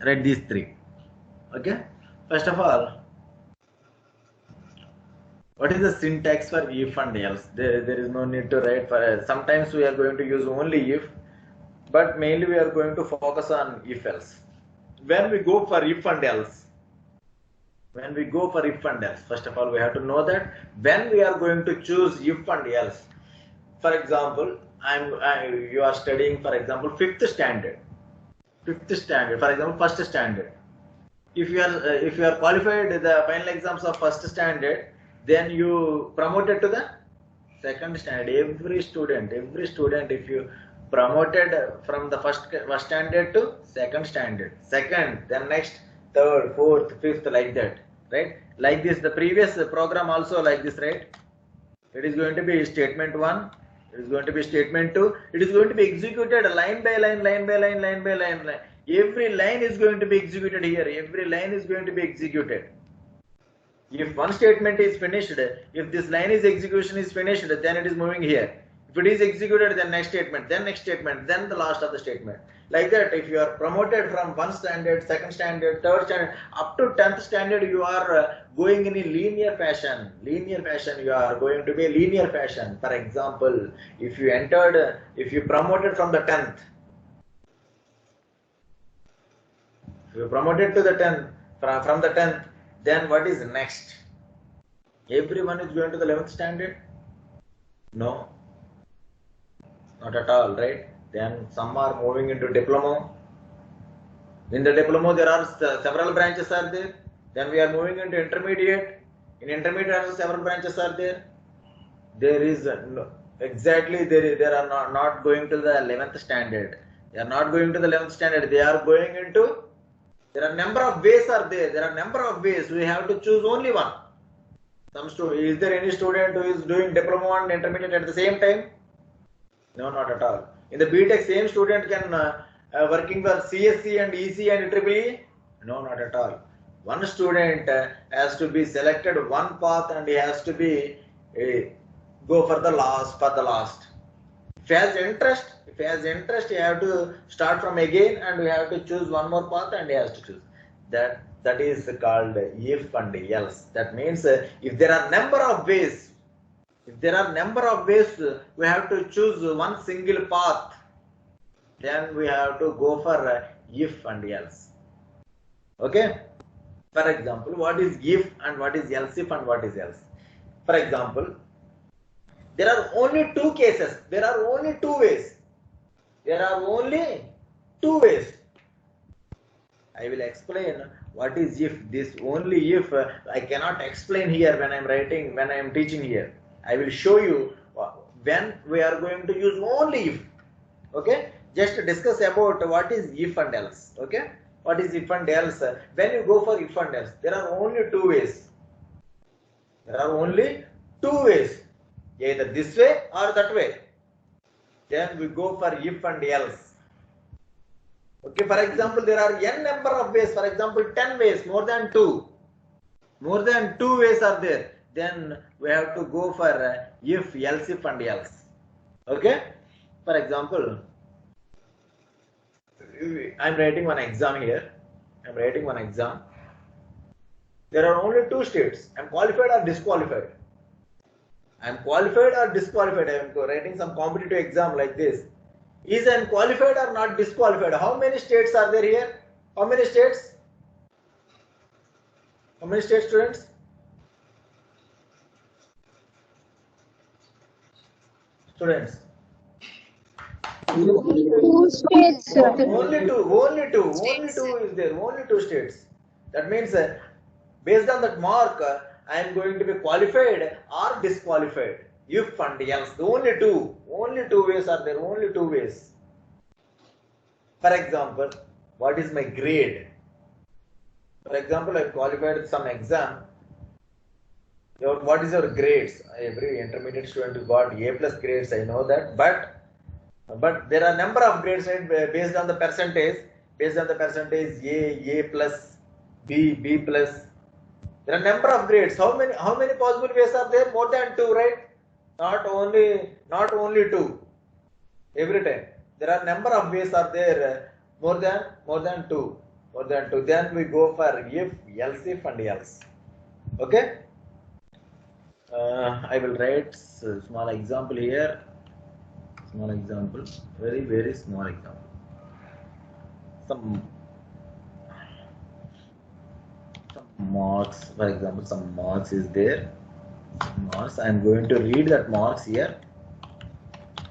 Speaker 1: Write these three. Okay. First of all, what is the syntax for if and else? There is no need to write for. Sometimes we are going to use only if, but mainly we are going to focus on if else. When we go for if and else, first of all we have to know that when we are going to choose if and else. For example, you are studying, for example, fifth standard. For example, first standard. If you are qualified the final exams of first standard, then you promoted to the second standard. Every student, if you promoted from the first standard to second standard, then next, third, fourth, fifth, like that, right? Like this, the previous program also like this, right? It is going to be statement 1, it is going to be statement 2, it is going to be executed line by line. Every line is going to be executed here, every line is going to be executed. If one statement is finished, if this line is execution is finished, then it is moving here. If it is executed, then next statement, then the last of the statement. Like that, if you are promoted from one standard, second standard, third standard, up to 10th standard, you are going in a linear fashion. You are going to be a linear fashion. For example, if you promoted from the 10th, if you promoted to the 10th, from the 10th, then what is next? Everyone is going to the 11th standard? No, not at all, right? Then some are moving into diploma. In the diploma, there are several branches are there. Then we are moving into intermediate. In intermediate, also several branches are there. There is they are not going to the 11th standard. They are not going to the 11th standard. They are going into. There are number of ways are there. There are number of ways. We have to choose only one. Is there any student who is doing diploma and intermediate at the same time? No, not at all. In the BTech, same student can working for CSC and EC and EEE? No, not at all. One student has to be selected one path and he has to be go for the last. If he has interest, he have to start from again and we have to choose one more path and he has to choose. That is called if and else. That means if there are number of ways, we have to choose one single path. Then we have to go for if and else. Okay. For example, what is if and what is else if and what is else? For example, there are only two cases. There are only two ways. I will explain what is if. This only if I cannot explain here when I am teaching here. I will show you when we are going to use only if. Okay, just discuss about what is if and else. Okay, what is if and else? When you go for if and else, there are only two ways. Either this way or that way. Then we go for if and else. Okay, for example, there are n number of ways. For example, 10 ways, more than 2. More than 2 ways are there. Then we have to go for if, else, if and else. Okay? For example, I'm writing one exam here. I'm writing one exam. There are only 2 states. I'm qualified or disqualified. I'm qualified or disqualified. I'm writing some competitive exam like this. Is I qualified or not disqualified? How many states are there here? How many states? How many states, students? Students.
Speaker 2: 2 states, sir.
Speaker 1: Only two is there. Only 2 states. That means based on that mark, I am going to be qualified or disqualified. If and else, only two ways are there. Only 2 ways. For example, what is my grade? For example, I qualified some exam. What is your grades? Every intermediate student got A plus grades. I know that, but there are number of grades, right, based on the percentage. Based on the percentage, A plus, B plus. There are number of grades. How many possible ways are there? More than 2, right? Not only 2. Every time there are number of ways are there. More than 2. Then we go for if, else, if and else. Okay. I will write a small example here. Small example. Very small example. Some marks, for example, some marks is there. Marks. I am going to read that marks here.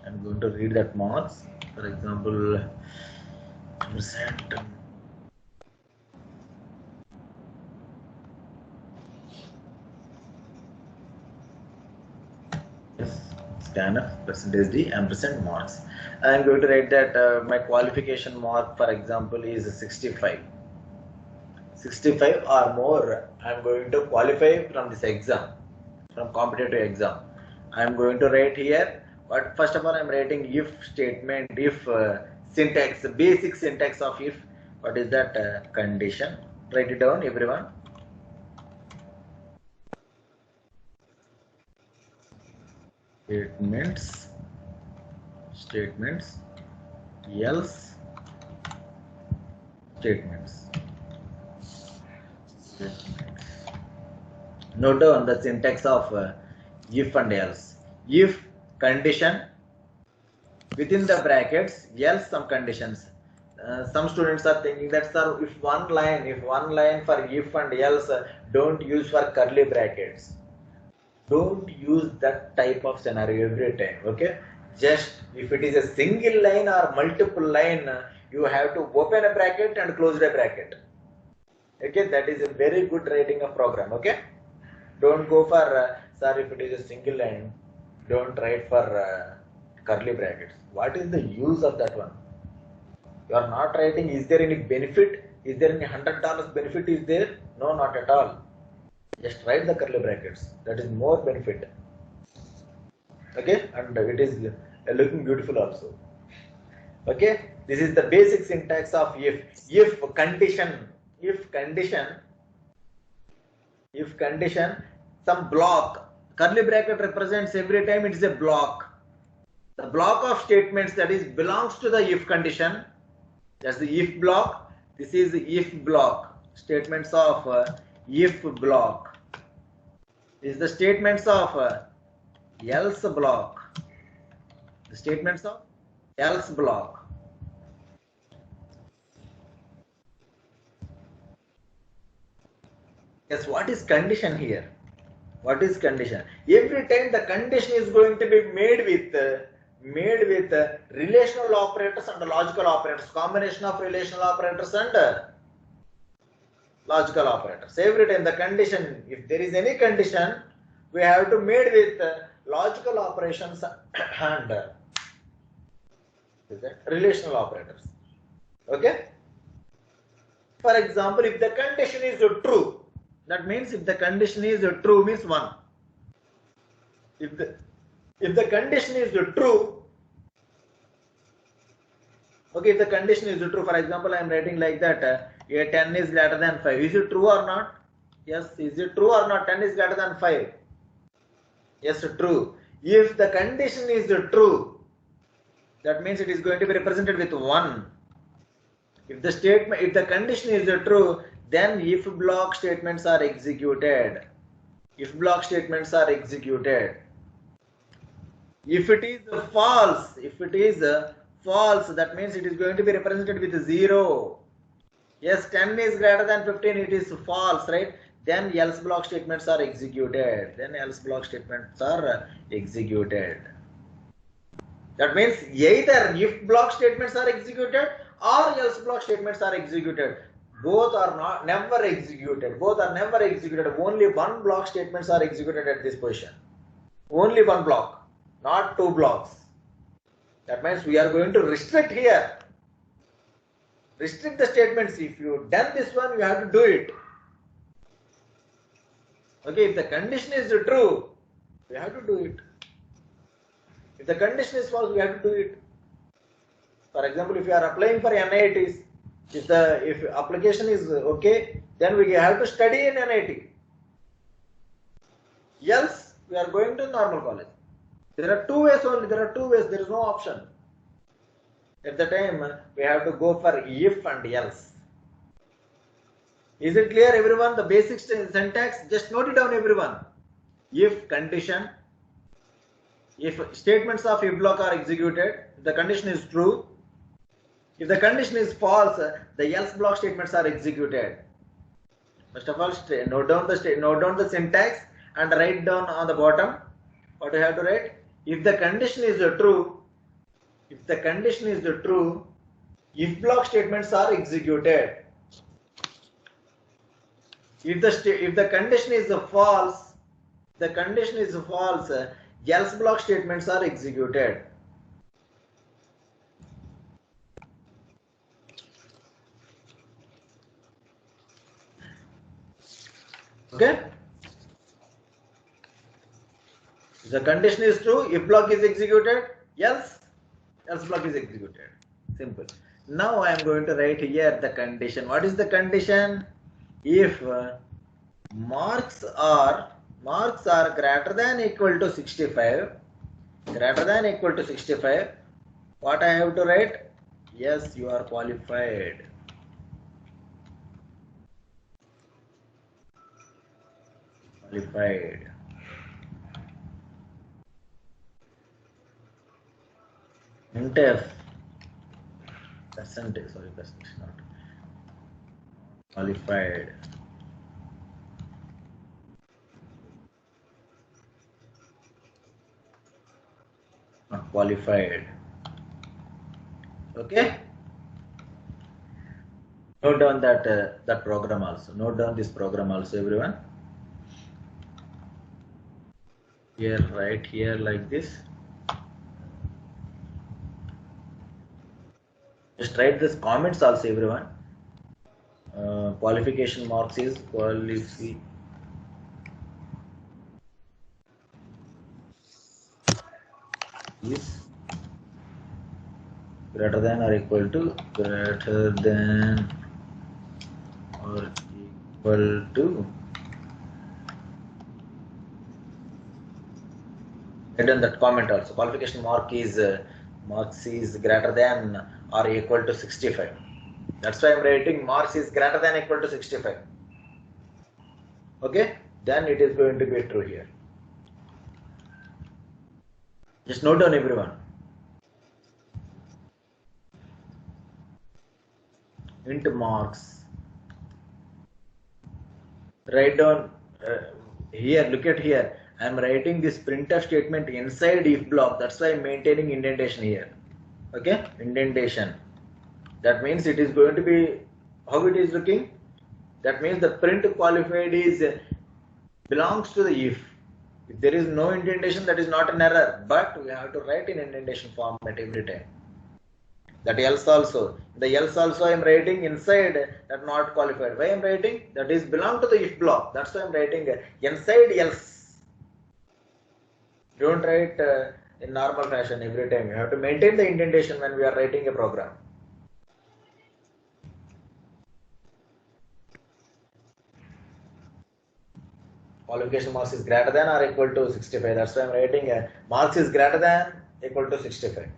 Speaker 1: I'm going to read that marks. For example, percent. Yes, scanf percentage D ampersand marks. I am going to write that my qualification mark, for example, is 65. 65 or more. I am going to qualify from this exam, from competitive exam. I am going to write here. But first of all, I am writing if statement, if syntax, basic syntax of if. What is that? Condition. Write it down, everyone. Statements, else, statements. Note down the syntax of if and else. If condition, within the brackets, else some conditions. Some students are thinking that, sir, if one line for if and else, don't use for curly brackets. Don't use that type of scenario every time. Okay, just if it is a single line or multiple line, you have to open a bracket and close the bracket. Okay, that is a very good writing of program. Okay, don't go for sir, if it is a single line, don't write for curly brackets. What is the use of that one? You are not writing. Is there any benefit? Is there any $100 benefit? Is there? No, not at all. Just write the curly brackets. That is more benefit. Okay, and it is looking beautiful also. Okay, this is the basic syntax of if. If condition, some block. Curly bracket represents every time it is a block. The block of statements that is belongs to the if condition. That's the if block. This is the if block. Statements of if block. This is the statements of else block. The statements of else block. Yes, what is condition here? What is condition? Every time the condition is going to be made with relational operators and logical operators, combination of relational operators and logical operators. Every time the condition, if there is any condition, we have to made with logical operations and relational operators. Okay. For example, if the condition is true, that means if the condition is true means 1. If the condition is true, Okay, if the condition is true, for example, I am writing like that, a 10 is greater than 5. Is it true or not? Yes, is it true or not? 10 is greater than 5. Yes, true. If the condition is true, that means it is going to be represented with 1. If the condition is true, then if block statements are executed. If block statements are executed. If it is false, that means it is going to be represented with 0. Yes, 10 is greater than 15, it is false, right? Then else block statements are executed. That means either if block statements are executed or else block statements are executed. Both are never executed. Only one block statements are executed at this position. Only one block, not 2 blocks. That means we are going to restrict here. Restrict the statements. If you done this one, you have to do it. Okay, if the condition is true, we have to do it. If the condition is false, we have to do it. For example, if you are applying for NITs, if application is okay, then we have to study in NIT. Else, we are going to normal college. There are 2 ways only. There is no option. At the time, we have to go for if and else. Is it clear, everyone? The basic syntax, just note it down, everyone. If condition, if statements of if block are executed, the condition is true. If the condition is false, the else block statements are executed. First of all, note down the syntax and write down on the bottom what you have to write. If the condition is true, if block statements are executed. If the condition is false, else block statements are executed. Okay? If the condition is true, if block is executed, else block is executed. Simple. Now I am going to write here the condition. What is the condition? If marks are greater than equal to 65, what I have to write? Yes, you are qualified. Int percentage, sorry, percentage not qualified. Not qualified. Okay. Note down that program also. Note down this program also, everyone. Here, right here, like this. Just write this comments also, everyone. Qualification marks is greater than or equal to write down that comment also. Qualification marks is greater than or equal to 65. That's why I'm writing marks is greater than or equal to 65. Okay, then it is going to be true here. Just note down, everyone. Int marks. Write down here. Look at here. I am writing this printf statement inside if block. That's why I am maintaining indentation here. Okay, indentation. That means it is going to be how it is looking. That means the print qualified belongs to the if. If there is no indentation, that is not an error. But we have to write in indentation format every time. That else also. The else also I am writing inside that not qualified. Why I am writing? That is belong to the if block. That's why I am writing inside else. Don't write in normal fashion every time. You have to maintain the indentation when we are writing a program. Qualification marks is greater than or equal to 65. That's why I'm writing marks is greater than equal to 65.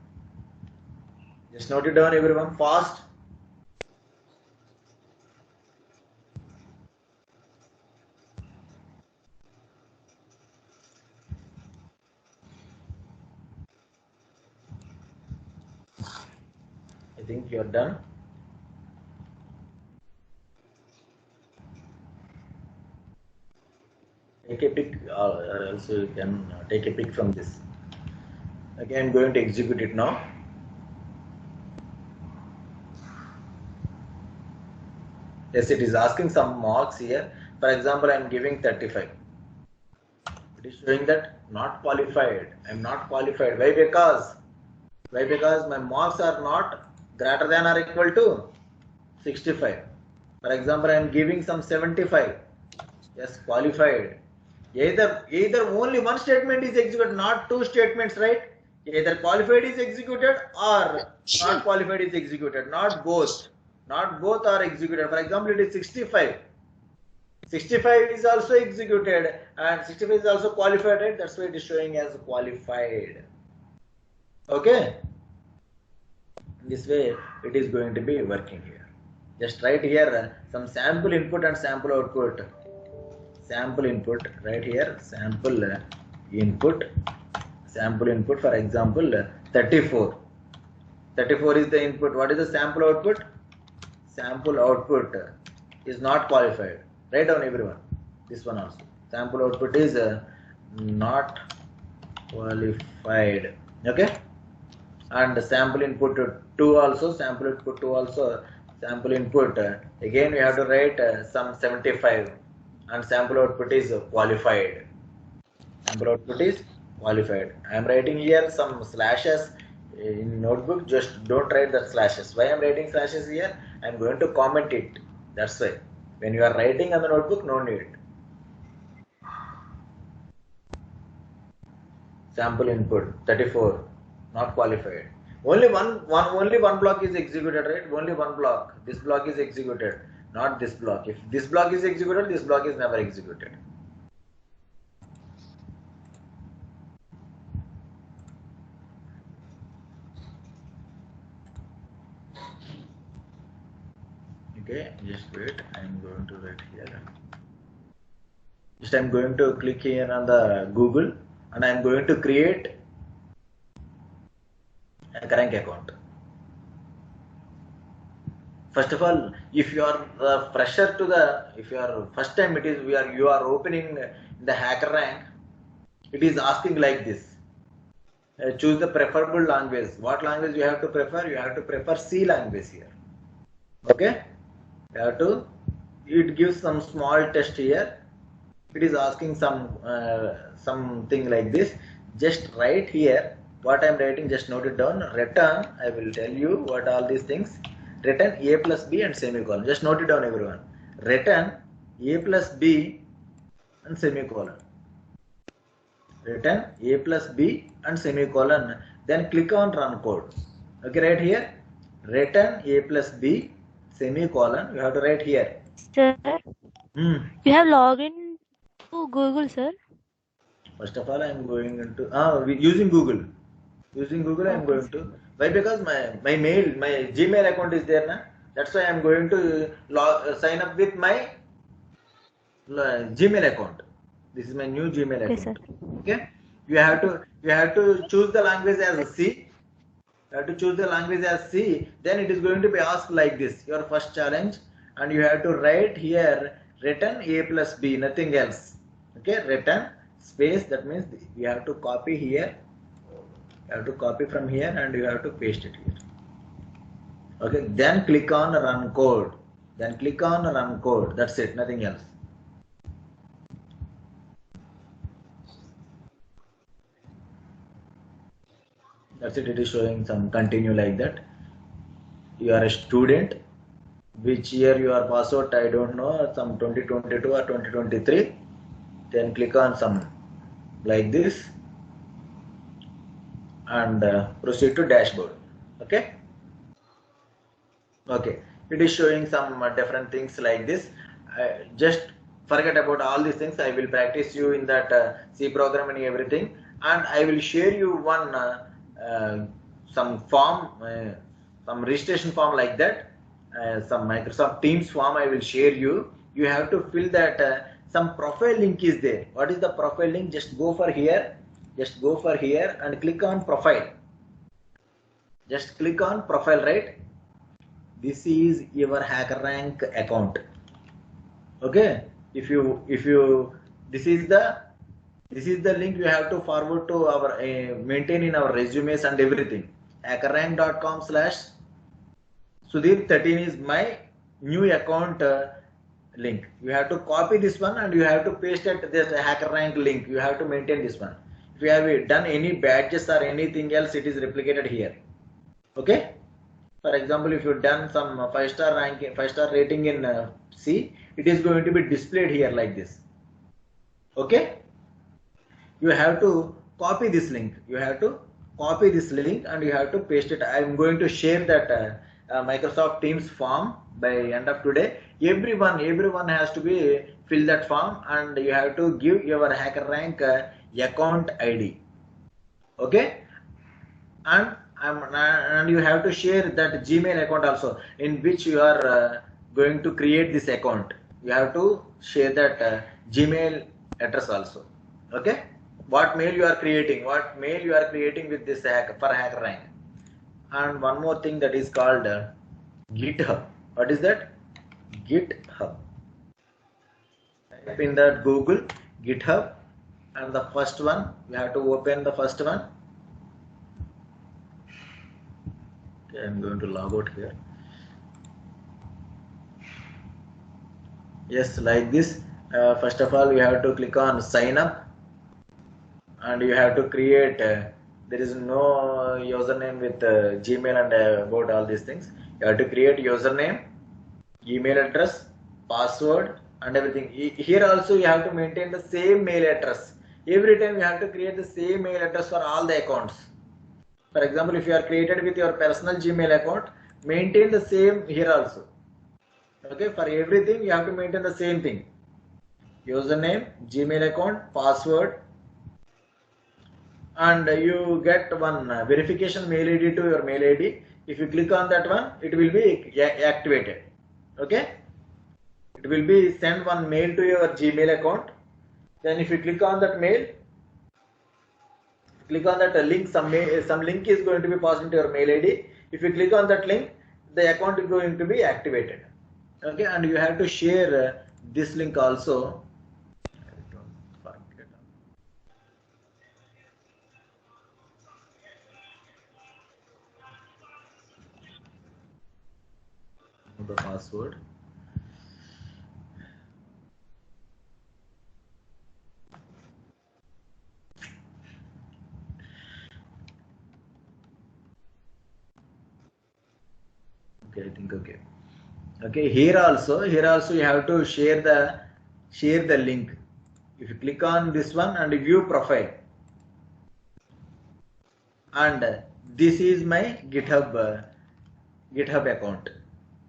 Speaker 1: Just note it down, everyone, fast. I think you're done. Take a pic, or else you can take a pic from this. Again, I'm going to execute it now. Yes, it is asking some marks here. For example, I am giving 35. It is showing that not qualified. I am not qualified. Why? Because my marks are not greater than or equal to 65. For example, I am giving some 75. Yes, qualified. Either only one statement is executed, not two statements, right? Either qualified is executed or not qualified is executed, not both. Not both are executed. For example, it is 65. 65 is also executed and 65 is also qualified, right? That's why it is showing as qualified. Okay? This way it is going to be working here. Just write here some sample input and sample output. Sample input, right here, sample input, for example, 34. 34 is the input. What is the sample output? Sample output is not qualified. Write down, everyone. This one also. Sample output is not qualified. Okay? And sample input 2 also, sample input 2 also, sample input. Again, we have to write some 75. And sample output is qualified. Sample output is qualified. I am writing here some slashes in notebook. Just don't write the slashes. Why I am writing slashes here? I am going to comment it. That's why. When you are writing on the notebook, no need. Sample input 34, not qualified. Only one block is executed, right? Only one block. This block is executed. Not this block. If this block is executed, this block is never executed. Okay, just wait. I am going to write here. Just I am going to click here on the Google and I am going to create a Crank account. First of all, if you are fresher to if you are first time you are opening the HackerRank, it is asking like this. Choose the preferable language. What language you have to prefer? You have to prefer C language here. Okay? You have to. It gives some small test here. It is asking something like this. Just write here what I am writing. Just note it down. Return. I will tell you what all these things. Return A plus B and semicolon. Just note it down, everyone. Return A plus B and semicolon. Return A plus B and semicolon. Then click on run code. Okay, right here. Return A plus B semicolon. You have to write here.
Speaker 9: Sir, you have logged in to Google, sir.
Speaker 1: First of all, I am going into using Google. Using Google, I am going to. Why? Because my Gmail account is there, na? That's why I am going to sign up with my Gmail account. This is my new Gmail account.
Speaker 9: Sir.
Speaker 1: Okay. You have to choose the language as C. You have to choose the language as C. Then it is going to be asked like this. Your first challenge, and you have to write here return A plus B, nothing else. Okay. Return space. That means you have to copy here. You have to copy from here and you have to paste it here. Okay, then click on run code. Then click on run code. That's it, nothing else. That's it, it is showing some continue like that. You are a student. Which year you are passed out, I don't know, some 2022 or 2023. Then click on some like this. And proceed to dashboard. Okay. Okay. It is showing some different things like this. Just forget about all these things. I will practice you in that C programming everything, and I will share you one some form, some registration form like that, some Microsoft Teams form I will share you. You have to fill that. Some profile link is there. What is the profile link? Just go for here. Just go for here and click on profile. Just click on profile, right? This is your HackerRank account. Okay. If you this is the link you have to forward to our maintain in our resumes and everything. hackerrank.com/Sudhir13 is my new account link. You have to copy this one and you have to paste it this HackerRank link. You have to maintain this one. If you have done any badges or anything else, it is replicated here. Okay. For example, if you've done some 5-star ranking, 5-star rating in C, it is going to be displayed here like this. Okay. You have to copy this link. You have to copy this link and you have to paste it. I am going to share that Microsoft Teams form by end of today. Everyone has to be fill that form and you have to give your HackerRank account ID. Okay. And you have to share that Gmail account also, in which you are going to create this account. You have to share that Gmail address also. Okay. What mail you are creating with this for HackerRank. And one more thing, that is called GitHub. What is that? GitHub. Type in that Google GitHub, and the first one you have to open the first one. Okay, I'm going to log out here. Yes, like this. First of all, you have to click on sign up, and you have to create. There is no username with Gmail and about all these things. You have to create username, email address, password, and everything. Here also you have to maintain the same mail address. Every time you have to create the same mail address for all the accounts. For example, if you are created with your personal Gmail account, maintain the same here also. Okay, for everything you have to maintain the same thing. Username, Gmail account, password, and you get one verification mail ID to your mail ID. If you click on that one, it will be activated. Okay, it will be send one mail to your Gmail account. Then if you click on that mail, click on that link, some link is going to be passed into your mail ID. If you click on that link, the account is going to be activated. Okay, and you have to share this link also. Don't forget. The password. Okay, I think okay. Okay, here also you have to share the link. If you click on this one and view profile, and this is my GitHub account.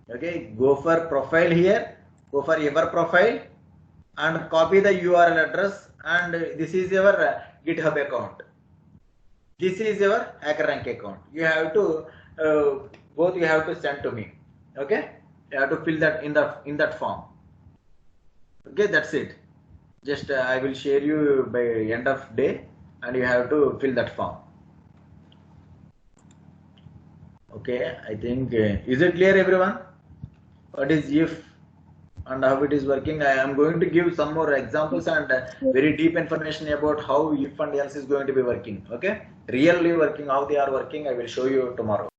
Speaker 1: Okay, go for profile here, go for your profile and copy the URL address, and this is your GitHub account. This is your HackerRank account. You have to both you have to send to me. Okay, you have to fill that in that form. Okay, that's it. Just I will share you by end of day, and you have to fill that form. Okay, I think is it clear, everyone? What is if and how it is working? I am going to give some more examples and very deep information about how if and else is going to be working. Okay, really working, how they are working, I will show you tomorrow.